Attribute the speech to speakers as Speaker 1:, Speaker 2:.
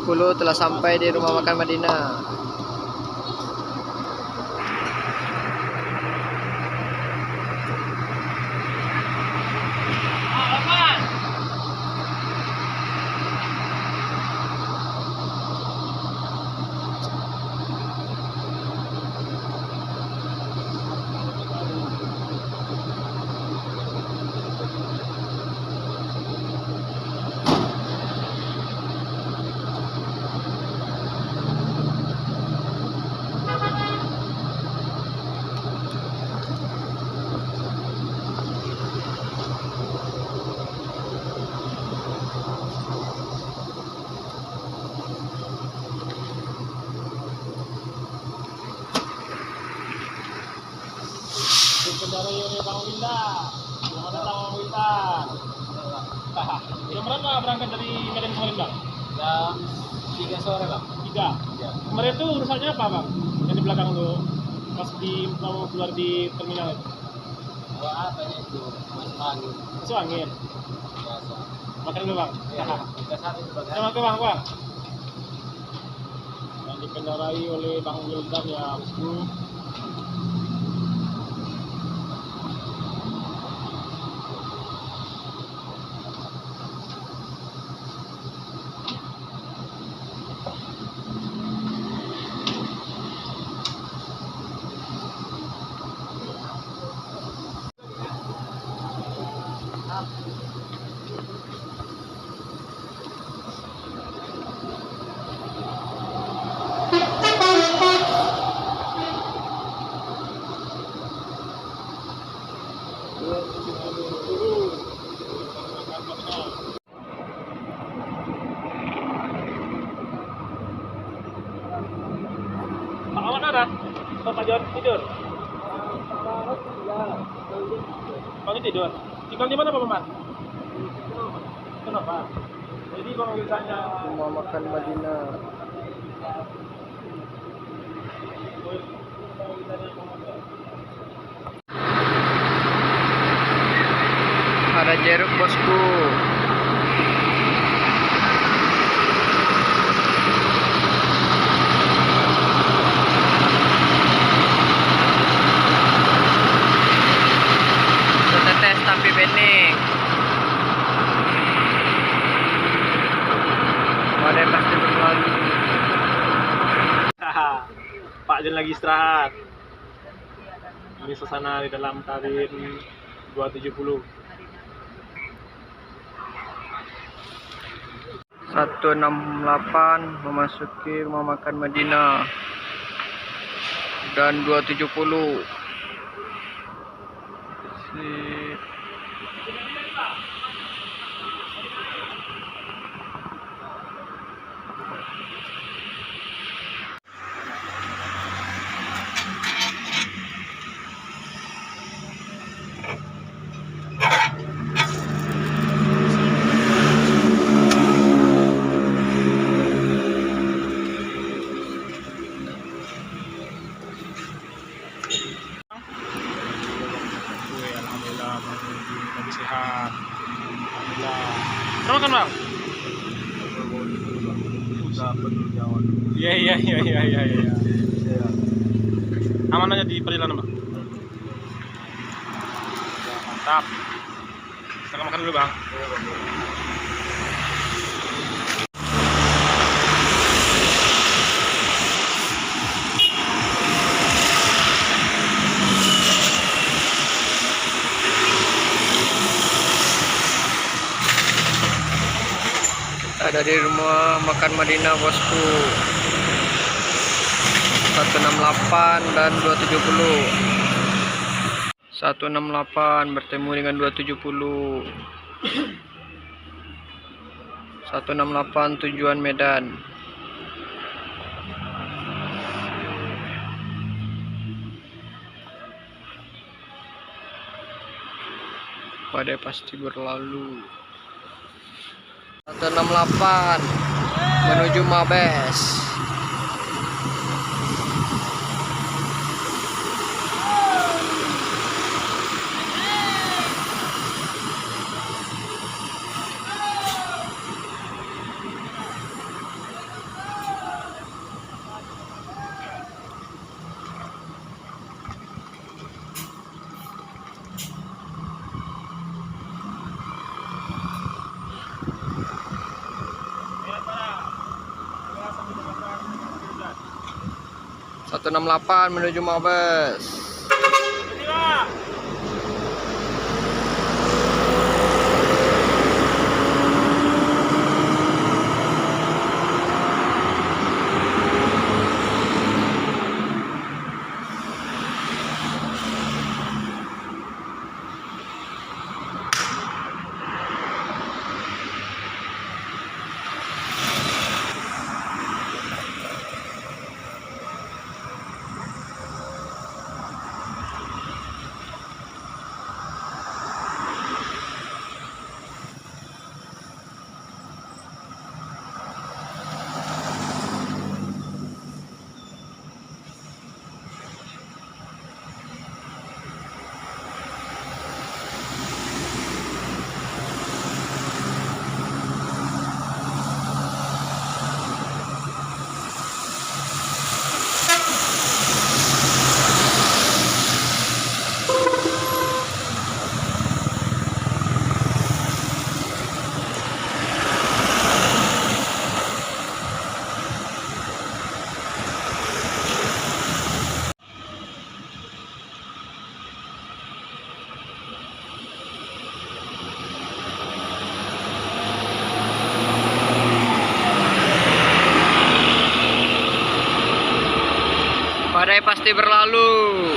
Speaker 1: puluh telah sampai di rumah makan Madinah.
Speaker 2: Dikendarai oleh Bang Winda. Selamat datang Bang Winda. Jam berapa berangkat dari Medan kemarin Bang?
Speaker 3: Jam 3 sore Bang.
Speaker 2: 3?
Speaker 3: Ya.
Speaker 2: Kemarin tuh urusannya apa Bang? Yang di belakang tuh pas mau keluar di terminal itu?
Speaker 3: Bawa apanya itu? Masuk angin.
Speaker 2: Masuk angin?
Speaker 3: Biasa.
Speaker 2: Makan dulu Bang?
Speaker 3: Iya, kita saat itu Bang.
Speaker 2: Selamat ke Bang, Bang. Yang dikendarai oleh Bang Wildan ya bosku. Pak Ahmad ada? Pak John tidur? Pak ini tidur? Tinggal di mana Pak Ahmad? Kenapa? Jadi Bang Wildannya
Speaker 1: Rumah makan Madinah. Ada jeruk bosku. Tetes tapi bening. Ada yang pasti berlagi.
Speaker 2: Pak Jen lagi istirahat. Ini suasana di dalam kabin 270.
Speaker 1: 168 memasuki rumah makan Madinah dan 270. Sip.
Speaker 2: Lagi sehat. Alhamdulillah. Terima kan Bang? Iya. Aman aja di perjalanan Bang. Mantap. Kita makan dulu Bang.
Speaker 1: Ada di rumah makan Madinah bosku. 168 dan 270. 168 bertemu dengan 270. 168 tujuan Medan. Badai pasti berlalu. 168 menuju Mabes.
Speaker 2: Merah,
Speaker 1: 168 menuju Mabes.
Speaker 2: Ini Pak.
Speaker 1: Badai pasti berlalu.